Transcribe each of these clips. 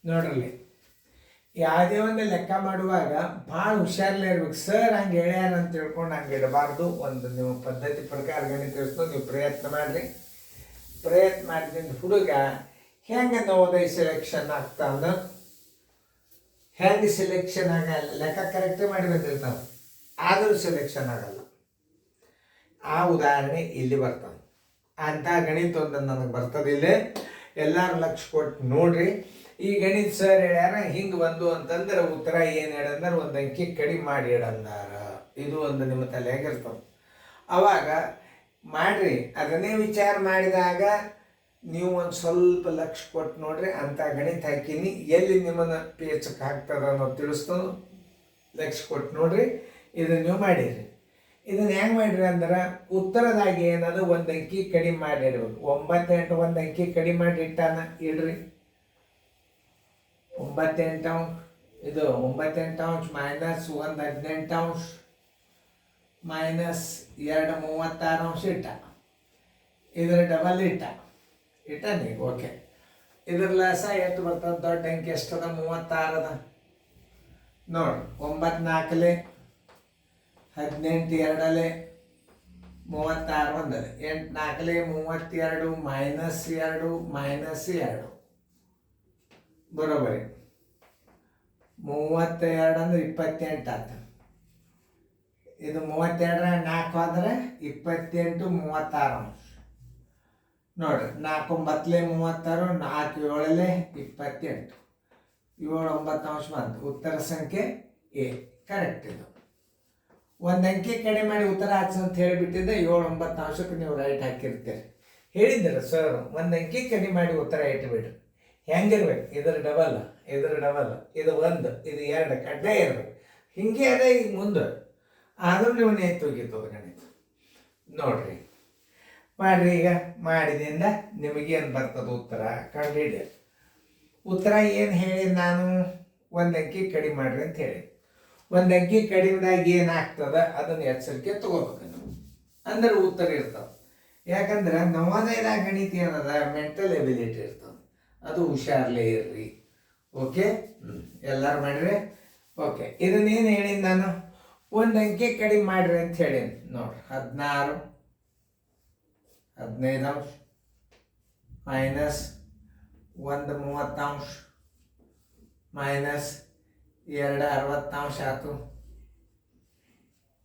ನೋಡ್ರಲ್ಲಿ ಯಾವುದೇ ಒಂದು ಲೆಕ್ಕ ಮಾಡುವಾಗ ಭಾಳ ಹುಷಾರಲ್ಲೇ ಇರ್ಬೇಕು. ಸರ್ ಹಂಗೆ ಹೇಳ್ಯಾರ ಅಂತ ತಿಳ್ಕೊಂಡು ಹಂಗೆ ಇಡಬಾರ್ದು. ಒಂದು ನೀವು ಪದ್ಧತಿ ಪ್ರಕಾರ ಗಣಿತ ಇರ್ತದೆ, ನೀವು ಪ್ರಯತ್ನ ಮಾಡಿರಿ. ಪ್ರಯತ್ನ ಮಾಡಿದಿಂದ ಹುಡುಗ ಹೆಂಗೆ ನವೋದಯ ಸೆಲೆಕ್ಷನ್ ಆಗ್ತಾನ, ಹೆಂಗೆ ಸೆಲೆಕ್ಷನ್ ಆಗಲ್ಲ, ಲೆಕ್ಕ ಕರೆಕ್ಟೇ ಮಾಡಿ ಬಂದಿರ್ತಾವೆ ಆದರೂ ಸೆಲೆಕ್ಷನ್ ಆಗಲ್ಲ. ಆ ಉದಾಹರಣೆ ಇಲ್ಲಿ ಬರ್ತಾವೆ. ಅಂಥ ಗಣಿತ ಒಂದು ನನಗೆ ಬರ್ತದಿಲ್ಲ. ಎಲ್ಲರೂ ಲಕ್ಷ ಕೊಟ್ಟು ನೋಡ್ರಿ. ಈ ಗಣಿತ ಸರ್ ಹೇಳ್ಯಾರ ಹಿಂಗೆ ಒಂದು ಅಂತಂದ್ರೆ ಉತ್ತರ ಏನು ಹೇಳಂದ್ರೆ ಒಂದು ಅಂಕಿ ಕಡಿಮೆ ಮಾಡಿ ಹೇಳಂದಾರ. ಇದು ಒಂದು ನಿಮ್ಮ ತಲೆಯಾಗಿರ್ತವೆ. ಅವಾಗ ಮಾಡಿರಿ. ಅದನ್ನೇ ವಿಚಾರ ಮಾಡಿದಾಗ ನೀವು ಒಂದು ಸ್ವಲ್ಪ ಲಕ್ಷ ಕೊಟ್ಟು ನೋಡ್ರಿ. ಅಂಥ ಗಣಿತ ಹಾಕೀನಿ, ಎಲ್ಲಿ ನಿಮ್ಮನ್ನು ಪೇಚಕ್ಕೆ ಹಾಕ್ತದ ಅನ್ನೋದು ತಿಳಿಸ್ತದೆ. ಲಕ್ಷ ಕೊಟ್ಟು ನೋಡ್ರಿ. ಇದನ್ನು ನೀವು ಮಾಡಿರಿ. ಇದನ್ನು ಹೆಂಗೆ ಮಾಡಿರಿ ಅಂದ್ರೆ ಉತ್ತರದಾಗಿ ಏನದು ಒಂದು ಅಂಕಿ ಕಡಿಮೆ ಮಾಡಿ ಇಡ್ಬೇಕು. 9 8 ಒಂದು ಅಂಕಿ ಕಡಿಮೆ ಮಾಡಿ ಇಟ್ಟಾನ ಇಡ್ರಿ. 9 8 ಇದು 9 8 ಮೈನಸ್ 1 18 ಮೈನಸ್ 2 36 ಇಟ್ಟ. ಇದರ ಡಬಲ್ ಇಟ್ಟ ನೀವು ಓಕೆ. ಇದ್ರ ಲಾಸ ಎಷ್ಟು ಬರ್ತದೆ? ದೊಡ್ಡ ಅಂಕಿ ಎಷ್ಟದ? 36 ಅದ ನೋಡಿ. 9 4 18 2 36 ಒಂದಲೆ 8 4 32 ಮೈನಸ್ 2 ಮೈನಸ್ 2 ಬರೋಬರಿ 32 ಅಂದ್ರೆ 28 ಆತ. ಇದು 32 4 ಆದರೆ 28 36 ನೋಡ್ರಿ. 4 9 36 4 7 28 7 9 ಬಂತು. ಉತ್ತರ ಸಂಖ್ಯೆ ಎ ಕರೆಕ್ಟ್. ಇದು ಒಂದು ಅಂಕಿ ಕಡಿಮೆ ಮಾಡಿ ಉತ್ತರ ಹಾಕ್ಸ ಅಂತ ಹೇಳಿಬಿಟ್ಟಿದ್ದೆ. 7 9 ನೀವು ರೈಟ್ ಹಾಕಿರ್ತೀರಿ. ಹೇಳಿದ್ದೀರ ಸರ್ ಒಂದು ಅಂಕಿ ಕಡಿಮೆ ಮಾಡಿ ಉತ್ತರ ಇಟ್ಬಿಡ್ರಿ. ಹೆಂಗಿರ್ಬೇಕು? ಇದ್ರ ಡಬಲ್ ಇದು 1 ಇದು 2 ಕಡ್ಡಾಯ ಇರ್ಬೇಕು. ಹಿಂಗೆ ಅದೇ ಈಗ ಮುಂದೆ ಆದರೂ ನೀವು ನೇತೋಗಿತ್ತು ಗಣಿತ ನೋಡ್ರಿ. ಮಾಡ್ರಿ. ಈಗ ಮಾಡಿದಿಂದ ನಿಮಗೇನು ಬರ್ತದೆ ಉತ್ತರ ಕಂಡುಹಿಡಿಯ. ಉತ್ತರ ಏನು ಹೇಳಿ ನಾನು? ಒಂದು ಅಂಕಿ ಕಡಿಮೆ ಮಾಡ್ರಿ ಅಂತ ಹೇಳಿ. ಒಂದು ಅಂಕಿ ಕಡಿಮೆದಾಗ ಏನಾಗ್ತದೆ ಅದನ್ನು ಎಚ್ಚರಿಕೆ ತಗೋಬೇಕು ನಾವು. ಅಂದ್ರೆ ಉತ್ತರ ಇರ್ತಾವೆ. ಯಾಕಂದ್ರೆ ನವೋದಯದಾಗ ಗಣಿತ ಏನದ ಮೆಂಟಲ್ ಎಬಿಲಿಟಿ ಇರ್ತದೆ. ಅದು ಹುಷಾರ್ಲೇ ಇರ್ರಿ. ಓಕೆ, ಎಲ್ಲರೂ ಮಾಡ್ರಿ. ಓಕೆ, ಇದನ್ನೇನು ಹೇಳಿ ನಾನು? ಒಂದು ಅಂಕಿ ಕಡಿಮೆ ಮಾಡ್ರಿ ಅಂತ ಹೇಳೀನಿ ನೋಡ್ರಿ. 16 15 ಮೈನಸ್ 1 30 ಮೈನಸ್ 2 60 ಆಯ್ತು.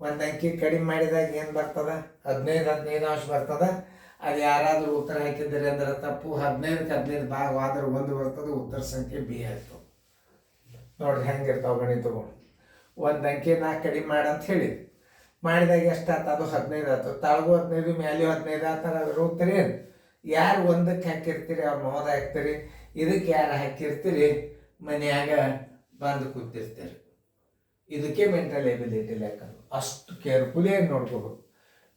ಒಂದು ಅಂಕಿ ಕಡಿಮೆ ಮಾಡಿದಾಗ ಏನು ಬರ್ತದೆ? 15 ಬರ್ತದೆ. ಅದು ಯಾರಾದರೂ ಉತ್ತರ ಹಾಕಿದ್ದೀರಿ ಅಂದ್ರೆ ತಪ್ಪು. 15ಕ್ಕೆ 15 ಭಾಗ ಆದ್ರೆ 1 ಬರ್ತದೆ. ಉತ್ತರ ಸಂಖ್ಯೆ ಬಿ ಆಯಿತು. ನೋಡ್ರಿ ಹೆಂಗಿರ್ತಾವೆ ಗಣಿತಗಳು. ಒಂದು ಅಂಕಿ ನಾ ಕಡಿಮೆ ಮಾಡಂತ ಹೇಳಿ ಮಾಡಿದಾಗ ಎಷ್ಟಾಯ್ತು? ಅದು 15 ಆಯ್ತು. ತಾಳ್ಗೂ 15 ಮ್ಯಾಲೆ 15 ಆತಾರೆ. ಅದ್ರ ಉತ್ತರ ಏನು? ಯಾರು ಒಂದಕ್ಕೆ ಹಾಕಿರ್ತೀರಿ ಅವ್ರು ನೋದ ಹಾಕ್ತೀರಿ. ಇದಕ್ಕೆ ಯಾರು ಹಾಕಿರ್ತೀರಿ ಮನೆಯಾಗ ಬಂದು ಕೂತಿರ್ತೀರಿ. ಇದಕ್ಕೆ ಮೆಂಟಲ್ ಎಬಿಲಿಟಿ ಲೆಕ್ಕ. ಅಷ್ಟು ಕೇರ್ಫುಲಿಯಾಗಿ ನೋಡ್ಕೋಬೇಕು.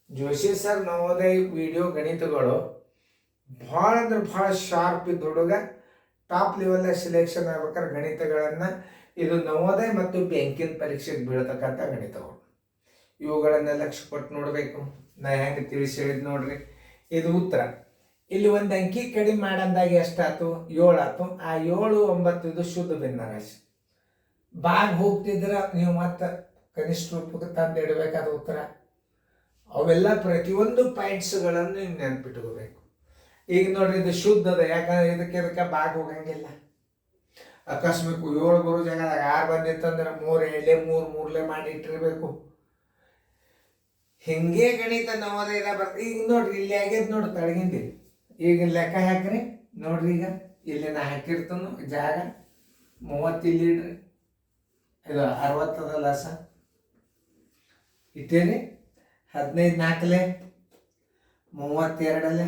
ಜೋಶಿ ಸರ್ ನವೋದಯ ವಿಡಿಯೋ ಗಣಿತಗಳು ಭಾಳ ಅಂದ್ರೆ ಭಾಳ ಶಾರ್ಪ್ ಇದ್ದ ಹುಡುಗ. ಟಾಪ್ ಲೆವೆಲ್ ಸೆಲೆಕ್ಷನ್ ಆಗ್ಬೇಕಾದ್ರೆ ಗಣಿತಗಳನ್ನು ಇದು ನವೋದಯ ಮತ್ತು ಬ್ಯಾಂಕಿನ ಪರೀಕ್ಷೆಗೆ ಬೀಳತಕ್ಕಂಥ ಗಣಿತಗಳು. ಇವುಗಳನ್ನು ಲಕ್ಷ್ಯ ಕೊಟ್ಟು ನೋಡಬೇಕು. ನಾ ಹೆಂಗೆ ತಿಳಿಸಿ ಹೇಳಿದ್ ನೋಡ್ರಿ. ಇದು ಉತ್ತರ. ಇಲ್ಲಿ ಒಂದು ಅಂಕಿ ಕಡಿಮೆ ಮಾಡಂದಾಗ ಎಷ್ಟಾಯ್ತು? 7 ಆಯ್ತು. ಆ 7 9 ಇದು ಶುದ್ಧ ಭಿನ್ನರಾಶಿ. ಬಾಗ್ ಹೋಗ್ತಿದ್ರೆ ನೀವು ಮತ್ತೆ ಕನಿಷ್ಠ ರೂಪಕ್ಕೆ ತಂದು ಇಡಬೇಕಾದ ಉತ್ತರ. ಅವೆಲ್ಲ ಪ್ರತಿಯೊಂದು ಪಾಯಿಂಟ್ಸ್ಗಳನ್ನು ನೀವು ನೆನ್ಪಿಟ್ಕೋಬೇಕು. ಈಗ ನೋಡ್ರಿ ಇದು ಶುದ್ಧದ. ಯಾಕಂದ್ರೆ ಇದಕ್ಕೆ ಬಾಗ್ ಹೋಗಂಗಿಲ್ಲ. ಅಕಸ್ಮಾತ್ 7 ಬರೋ ಜಾಗದಾಗ 6 ಬಂದಿತ್ತಂದ್ರೆ 3 2 3 3 ಮಾಡಿ ಇಟ್ಟಿರ್ಬೇಕು. ಹಿಂಗೆ ಗಣಿತ ನವೋದಯ ಬರ್ತದೆ. ಈಗ ನೋಡ್ರಿ ಇಲ್ಲಿ ಆಗ್ಯದ ನೋಡಿ ತಳಗಿಂದಿ. ಈಗ ಲೆಕ್ಕ ಹಾಕ್ರಿ ನೋಡ್ರಿ. ಈಗ ಇಲ್ಲಿ ನಾ ಹಾಕಿರ್ತಾನು ಜಾಗ 30 ಇಲ್ಲಿ ಇಡ್ರಿ. ಇದು 60 ಲಾಸ ಇಟ್ಟೇರಿ. 15 4 32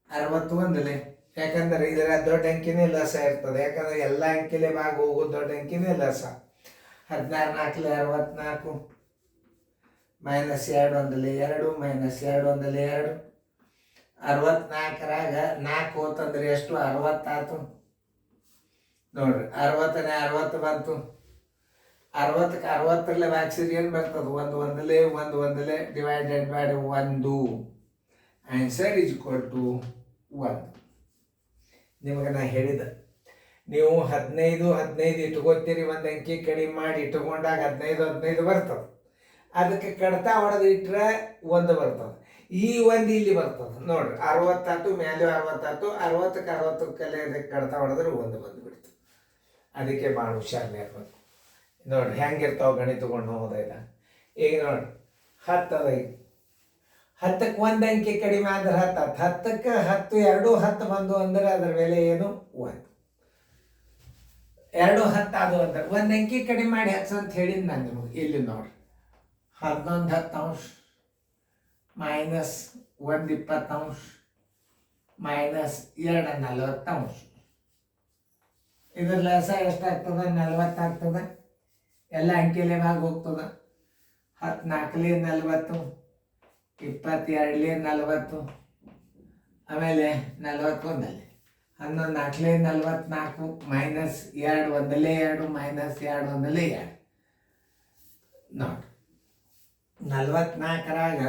61 ಯಾಕಂದ್ರೆ ಇದರ ದೊಡ್ಡ ಅಂಕಿನೇ ಲಸ ಇರ್ತದೆ. ಯಾಕಂದ್ರೆ ಎಲ್ಲ ಅಂಕಿಲೇ ಭಾಗ ಹೋಗೋದು ದೊಡ್ಡ ಅಂಕಿನೇ ಲಸ. 16 4 64 ಮೈನಸ್ 2 1 2 ಮೈನಸ್ 2 1 2 64ರಾಗ 4 ಹೋತಂದ್ರೆ ಎಷ್ಟು? 60 ಆಯ್ತು ನೋಡ್ರಿ. 60ನೇ 60 ಬಂತು. 60ಕ್ಕೆ 60ರಲ್ಲೇ ಹಾಕ್ಸಿದ್ರೆ ಏನು ಬರ್ತದೆ? 1 1 1 divided by 1. Answer is equal to 1. ನಿಮಗೆ ನಾ ಹೇಳಿದೆ ನೀವು 15 ಇಟ್ಕೋತೀರಿ, ಒಂದು ಅಂಕಿ ಕಡಿಮೆ ಮಾಡಿ ಇಟ್ಕೊಂಡಾಗ 15 ಬರ್ತದೆ. ಅದಕ್ಕೆ ಕಡ್ತಾ ಹೊಡೆದು ಇಟ್ಟರೆ 1 ಬರ್ತದೆ. ಈ ಒಂದು ಇಲ್ಲಿ ಬರ್ತದೆ ನೋಡ್ರಿ, 60 ಮೇಲೆ 60 60ಕ್ಕೆ 60 ಕಲೆ ಕಡ್ತಾ ಹೊಡೆದ್ರೆ 1 ಬಂದುಬಿಡ್ತು. ಅದಕ್ಕೆ ಭಾಳ ಹುಷಾರನೇ ಇರ್ಬೇಕು ನೋಡ್ರಿ. ಹೆಂಗಿರ್ತಾವೆ ಗಣಿತಗೊಂಡು ಹೋದಾಗ. ಈಗ ನೋಡ್ರಿ 10 ಅದ. ಈಗ 10ಕ್ಕೆ 1 ಅಂಕಿ ಕಡಿಮೆ ಆದ್ರೆ 10 10ಕ್ಕೆ 10 2 10 ಬಂದು ಅಂದರೆ ಅದರ ಬೆಲೆ ಏನು 1. 2 10 ಅದು ಅಂದ್ರೆ 1 ಅಂಕಿ ಕಡಿಮೆ ಮಾಡಿ ಹಚ್ಚ ಅಂತ ಹೇಳಿದ್ ನಾನು ನಿಮಗೆ. ಇಲ್ಲಿ ನೋಡ್ರಿ 11/10 ಮೈನಸ್ 1/20 ಮೈನಸ್ 2/40. ಇದ್ರ ಲೆಸ ಎಷ್ಟಾಗ್ತದೆ? 40 ಆಗ್ತದೆ. ಎಲ್ಲ ಅಂಕಿಲೆ ಭಾಗ ಹೋಗ್ತದೆ. 14 40 22 40 ಆಮೇಲೆ 41 11 44 ಮೈನಸ್ 2 1 2 ಮೈನಸ್ 2 1 2 ನೋಡಿ. 44ರಾಗ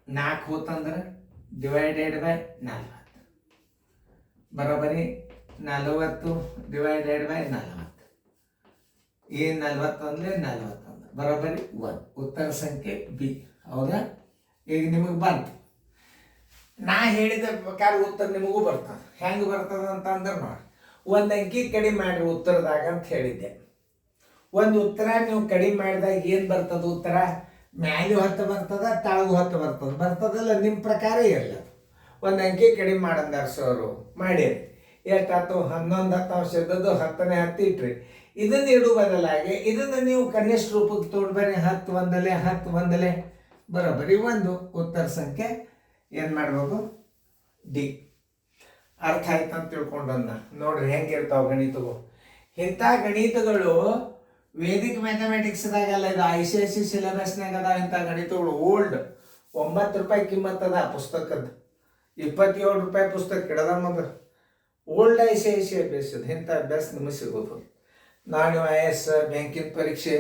4 ಹೋತಂದ್ರೆ ಡಿವೈಡೆಡ್ ಬೈ 40 ಬರೋಬರಿ 40 ಡಿವೈಡೆಡ್ ಬೈ 40. ಈ 41 41 ಬರೋಬರಿ 1. ಉತ್ತರ ಸಂಖ್ಯೆ ಬಿ. ಹೌದಾ? ಈಗ ನಿಮಗೆ ಬಂತು. ನಾ ಹೇಳಿದ ಪ್ರಕಾರ ಉತ್ತರ ನಿಮಗೂ ಬರ್ತದೆ. ಹೆಂಗೆ ಬರ್ತದೆ ಅಂತಂದ್ರೆ ನೋಡಿ, 1 ಅಂಕಿ ಕಡಿಮೆ ಮಾಡಿರಿ ಉತ್ತರದಾಗ ಅಂತ ಹೇಳಿದ್ದೆ. ಒಂದು ಉತ್ತರ ನೀವು ಕಡಿಮೆ ಮಾಡಿದಾಗ ಏನು ಬರ್ತದೆ ಉತ್ತರ? ಮ್ಯಾಲೂ 10 ಬರ್ತದ, ತಾಳಗೂ 10 ಬರ್ತದಲ್ಲ. ನಿಮ್ಮ ಪ್ರಕಾರ ಇರಲ್ಲ. 1 ಅಂಕಿ ಕಡಿಮೆ ಮಾಡಂದಾರ ಸರು ಮಾಡಿರಿ. ಎಷ್ಟಾಯ್ತು? 11/10 ಇದ್ದದ್ದು 10ನೇ 10 ಇಟ್ರಿ. ಇದನ್ನು ಇಡು ಬದಲಾಗಿ ಇದನ್ನು ನೀವು ಕನಿಷ್ಠ ರೂಪಕ್ಕೆ ತೊಗೊಂಡ್ಬರಿ. 10 1 10 1 ಬರೋಬರಿ 1. ಉತ್ತರ ಸಂಖ್ಯೆ ಏನು ಮಾಡಬೇಕು? ಡಿ. ಅರ್ಥ ಆಯ್ತು ಅಂತ ತಿಳ್ಕೊಂಡನ್ನ ನೋಡ್ರಿ ಹೆಂಗಿರ್ತಾವೆ ಗಣಿತಗಳು. ಇಂಥ ಗಣಿತಗಳು ವೇದಿಕ್ ಮ್ಯಾಥಮೆಟಿಕ್ಸ್ದಾಗಲ್ಲ, ಇದು ICSE ಸಿಲೆಬಸ್ನಾಗ ಅದಾವ ಇಂಥ ಗಣಿತಗಳು. ಓಲ್ಡ್ 9 ರೂಪಾಯಿ ಕಿಮ್ಮತ್ತದ ಪುಸ್ತಕದ್ದು. 27 ರೂಪಾಯಿ ಪುಸ್ತಕ ಇಡದ ಮೊದಲು. ಓಲ್ಡ್ ICSE ಅಭ್ಯಾಸದ ಇಂಥ ಅಭ್ಯಾಸ ನಿಮಗೆ ಸಿಗೋದು. ನಾನು IAS, ಬ್ಯಾಂಕಿನ ಪರೀಕ್ಷೆ,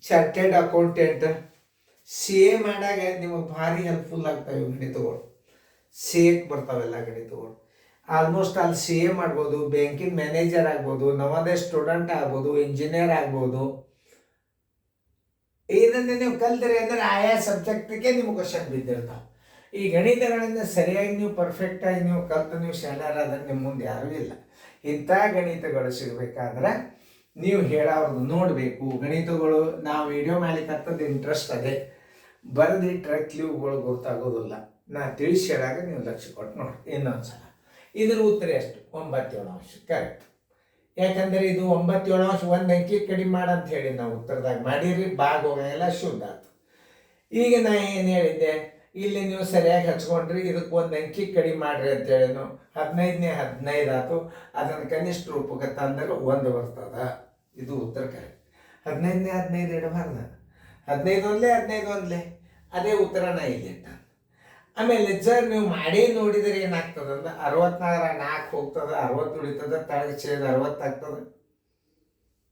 ಚಾರ್ಟೆಡ್ ಅಕೌಂಟೆಂಟ್, CA ಮಾಡಾಗ ನಿಮಗೆ ಭಾರಿ ಹೆಲ್ಪ್ಫುಲ್ ಆಗ್ತವೆ ಗಣಿತಗಳು. CAಕ್ಕೆ ಬರ್ತಾವೆಲ್ಲ ಗಣಿತಗಳು. ಆಲ್ಮೋಸ್ಟ್ ಅಲ್ಲಿ CA ಮಾಡ್ಬೋದು, ಬ್ಯಾಂಕಿನ ಮ್ಯಾನೇಜರ್ ಆಗ್ಬೋದು, ನವೋದಯ ಸ್ಟೂಡೆಂಟ್ ಆಗ್ಬೋದು, ಇಂಜಿನಿಯರ್ ಆಗ್ಬೋದು. ಇದನ್ನು ನೀವು ಕಲ್ತ್ರಿ ಅಂದರೆ ಆಯಾ ಸಬ್ಜೆಕ್ಟಿಗೆ ನಿಮ್ಗೆ ಕ್ವಶನ್ ಬಿದ್ದಿರ್ತಾವೆ. ಈ ಗಣಿತಗಳನ್ನು ಸರಿಯಾಗಿ ನೀವು ಪರ್ಫೆಕ್ಟಾಗಿ ನೀವು ಕಲ್ತು ನೀವು ಶಾಲೆಯಾದ್ರೆ ನಿಮ್ಮ ಮುಂದೆ ಯಾರೂ ಇಲ್ಲ. ಇಂಥ ಗಣಿತಗಳು ಸಿಗಬೇಕಾದ್ರೆ ನೀವು ಹೇಳೋದು ನೋಡಬೇಕು. ಗಣಿತಗಳು ನಾವು ವಿಡಿಯೋ ಮಾಡ್ಲಿಕ್ಕಂಥದ್ದು ಇಂಟ್ರೆಸ್ಟ್ ಅದೇ, ಬರೆದಿಟ್ಟರೆ ಕ್ಲೂಗಳು ಗೊತ್ತಾಗೋದಿಲ್ಲ. ನಾ ತಿಳಿಸಿ ಹೇಳಾಗ ನೀವು ಲಕ್ಷ್ಯ ಕೊಟ್ಟು ನೋಡಿ. ಇನ್ನೊಂದ್ಸಲ ಇದ್ರ ಉತ್ತರ ಎಷ್ಟು? 9/7 ಕರೆಕ್ಟ್. ಯಾಕಂದರೆ ಇದು 9/7 1 ಅಂಕಿ ಕಡಿಮೆ ಮಾಡಂತ ಹೇಳಿ ನಾವು ಉತ್ತರದಾಗ ಮಾಡಿರಿ. ಭಾಗ ಎಲ್ಲ ಶುದ್ಧ ಆಯ್ತು. ಈಗ ನಾ ಏನು ಹೇಳಿದ್ದೆ? ಇಲ್ಲಿ ನೀವು ಸರಿಯಾಗಿ ಹಚ್ಕೊಂಡ್ರಿ, ಇದಕ್ಕೆ 1 ಅಂಕಿ ಕಡಿಮೆ ಮಾಡ್ರಿ ಅಂತೇಳಿನು. 15ನೇ 15 ಆಯ್ತು. ಅದನ್ನು ಕನಿಷ್ಠ ರೂಪಕ್ಕೆ ತಂದರೆ 1 ಬರ್ತದ. ಇದು ಉತ್ತರ ಕರೆಕ್ಟ್. 15ನೇ 15 ಇಡಬಾರ್ದು. 15 1 ಅದೇ ಉತ್ತರ ನಾ ಇಲ್ಲಿ ಇಟ್ಟ. ಆಮೇಲೆ ಜರ್ ನೀವು ಮಾಡಿ ನೋಡಿದರೆ ಏನಾಗ್ತದೆ ಅಂದ್ರೆ 64 4 ಹೋಗ್ತದೆ, 60 ಉಳಿತದೆ, ತಳಗೆ ಛೇದ 60 ಆಗ್ತದೆ.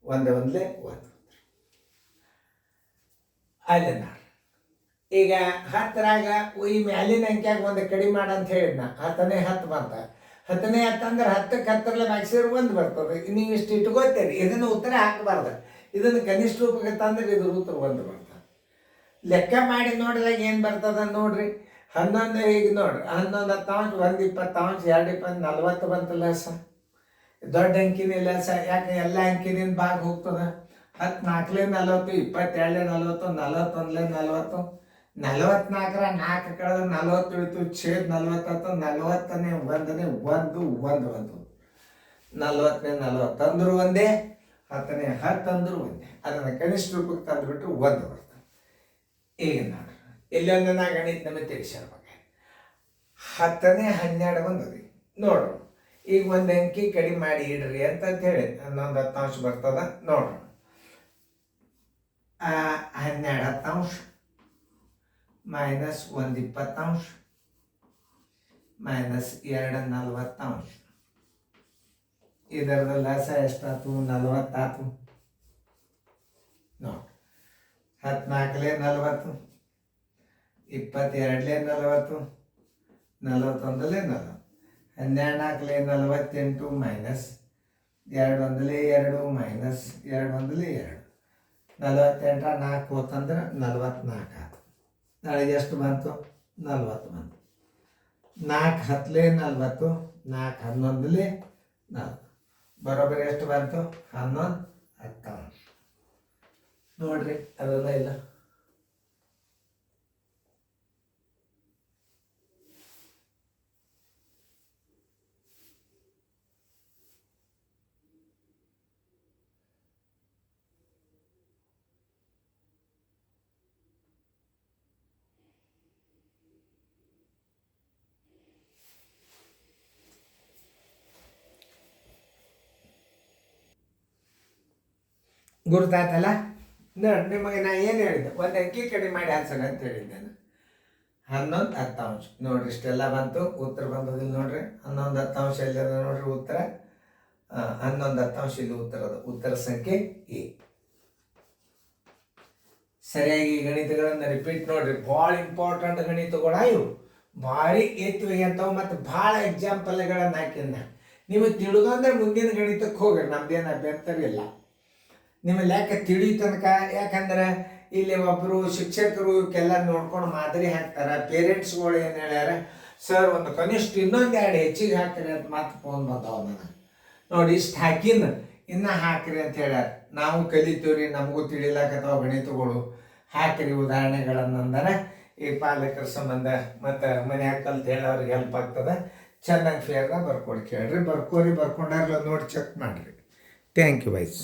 1 1 ಅಲ್ಲಿ ನೋಡಿ. ಈಗ 10ರಾಗ ಈ ಮ್ಯಾಲಿನ ಅಂಕ್ಯಾಗ 1 ಕಡಿಮೆ ಮಾಡಂತ ಹೇಳಿದ್ನ. 10ನೇ 10 ಬಂತ. 10ನೇ 10 ಅಂದ್ರೆ 10ಕ್ಕೆ 10ರಲ್ಲಿ ಬಾಗಿಸಿದ್ರೆ 1 ಬರ್ತದೆ. ನೀವು ಇಷ್ಟು ಇಟ್ಕೋತೀರಿ, ಇದನ್ನು ಉತ್ತರ ಹಾಕಬಾರ್ದು. ಇದನ್ನು ಕನಿಷ್ಠ ರೂಪಕ್ಕೆ ತಂದ್ರೆ ಇದ್ರ ಉತ್ತರ 1 ಬರ್ತದೆ. ಲೆಕ್ಕ ಮಾಡಿ ನೋಡಿದಾಗ ಏನು ಬರ್ತದ ನೋಡ್ರಿ. 11 ಈಗ ನೋಡ್ರಿ, 11/10 1 20 2 20 40 ಬಂತಲ್ಲ ಸರ್. ದೊಡ್ಡ ಅಂಕಿನ ಲೆಸ. ಯಾಕೆ? ಎಲ್ಲ ಅಂಕಿನಿಂದ ಭಾಗ ಹೋಗ್ತದ. 10 4 40 22 40 41 40 44 4 ಕಳೆದ 40 ಉಳಿತು, ಛೇದ 40 ಆಯ್ತು. 40ನೇ 1ನೇ 1 1 ಬಂತು. 40ನೇ 40 ಅಂದ್ರು ಒಂದೇ, 10ನೇ 10 ಅಂದ್ರು ಒಂದೇ. ಅದನ್ನು ಕನಿಷ್ಠ ರೂಪಕ್ಕೆ ತಂದುಬಿಟ್ಟು 1 ಬರ್ತದೆ. ಈಗ ನೋಡ್ರಿ, ಇಲ್ಲೊಂದು ನಾ ಗಣಿತ ನಮಗೆ ತಿಳಿಸ್ಯಾರ ಬಗ್ಗೆ. 10ನೇ 12 ಬಂದದಿ ನೋಡ್ರಿ. ಈಗ 1 ಅಂಕಿ ಕಡಿಮೆ ಮಾಡಿ ಇಡ್ರಿ ಅಂತ ಹೇಳಿ 11/10 ಬರ್ತದ ನೋಡ್ರಿ. 12/10 ಮೈನಸ್ 1/20 ಮೈನಸ್ 2/40. ಇದರದ ಲಾಸ ಎಷ್ಟಾಯ್ತು? 40 ಆಯ್ತು ನೋಡಿ. 14 40 22 40 41 40 12 ನಾಲ್ಕಲೆ 48 ಮೈನಸ್ 2 ಒಂದಲೇ 2 ಮೈನಸ್ 2 ಒಂದಲೇ 2 48 4 ಹೋತಂದ್ರೆ 44 ಆಯ್ತು. ನಾಳೆಗೆ ಎಷ್ಟು ಬಂತು? 40 ಬಂತು. 4 ಹತ್ತಲೇ 40, 4 11ಲೇ 4 ಬರೋಬ್ಬರಿ ಎಷ್ಟು ಬಂತು? 11 15. ನೋಡ್ರಿ ಅದೆಲ್ಲ ಇಲ್ಲ. ಗುರುತಾಯ್ತಲ್ಲ? ನೋಡಿ ನಿಮಗೆ ನಾ ಏನು ಹೇಳಿದ್ದೆ, ಒಂದು ಅಂಕಿ ಕಡಿಮೆ ಮಾಡಿ ಆನ್ಸರ್ ಅಂತ ಹೇಳಿದ್ದೆ ನಾನು. 11 10 ನೋಡ್ರಿ ಇಷ್ಟೆಲ್ಲ ಬಂತು. ಉತ್ತರ ಬಂದದಿಲ್ಲ ನೋಡ್ರಿ. 11 10 ಎಲ್ಲದ ನೋಡ್ರಿ ಉತ್ತರ. 11 10 ಇಲ್ಲಿ ಉತ್ತರದ ಉತ್ತರ ಸಂಖ್ಯೆ ಎ. ಸರಿಯಾಗಿ ಗಣಿತಗಳನ್ನು ರಿಪೀಟ್ ನೋಡ್ರಿ. ಭಾಳ ಇಂಪಾರ್ಟೆಂಟ್ ಗಣಿತಗಳ ಇವು, ಭಾರಿ ಎತ್ತುವೆ ಅಂತವು ಮತ್ತು ಭಾಳ ಎಕ್ಸಾಂಪಲ್ಗಳನ್ನು ಹಾಕಿದ್ನ. ನಿಮಗೆ ತಿಳಿದಂದ್ರೆ ಮುಂದಿನ ಗಣಿತಕ್ಕೆ ಹೋಗ್ರಿ, ನಮ್ದೇನು ಅಭ್ಯಂತರ ಇಲ್ಲ. ನಿಮ್ಮ ಲೆಕ್ಕ ತಿಳಿಯೋ ತನಕ. ಯಾಕಂದ್ರೆ ಇಲ್ಲಿ ಒಬ್ಬರು ಶಿಕ್ಷಕರು ಇವಕ್ಕೆಲ್ಲ ನೋಡ್ಕೊಂಡು ಮಾದರಿ ಹಾಕ್ತಾರೆ. ಪೇರೆಂಟ್ಸ್ಗಳು ಏನು ಹೇಳ್ಯಾರ, ಸರ್ ಒಂದು ಕನಿಷ್ಠ ಇನ್ನೊಂದು 2 ಹೆಚ್ಚಿಗೆ ಹಾಕ್ರಿ ಅಂತ ಮಾತು ಫೋನ್ ಬಂದವ ನನಗೆ. ನೋಡಿ ಇಷ್ಟು ಹಾಕಿನ ಇನ್ನೂ ಹಾಕ್ರಿ ಅಂತ ಹೇಳ್ಯಾರ. ನಾವು ಕಲಿತೀವ್ರಿ, ನಮಗೂ ತಿಳಿಲಾಕತ್ತಾವ ಗಣಿತಗಳು, ಹಾಕಿರಿ ಉದಾಹರಣೆಗಳನ್ನು ಅಂದರೆ ಈ ಪಾಲಕರ ಸಂಬಂಧ ಮತ್ತು ಮನ್ಯಾಗ ಕಲ್ತು ಹೇಳೋರಿಗೆ ಹೆಲ್ಪ್ ಆಗ್ತದೆ. ಚೆನ್ನಾಗಿ ಫೇರ್ನ ಬರ್ಕೊಡಿ ಕೇಳ್ರಿ. ಬರ್ಕೋರಿ, ಬರ್ಕೊಂಡಾರಲ್ಲ ನೋಡಿ ಚೆಕ್ ಮಾಡಿರಿ. Thank you wise.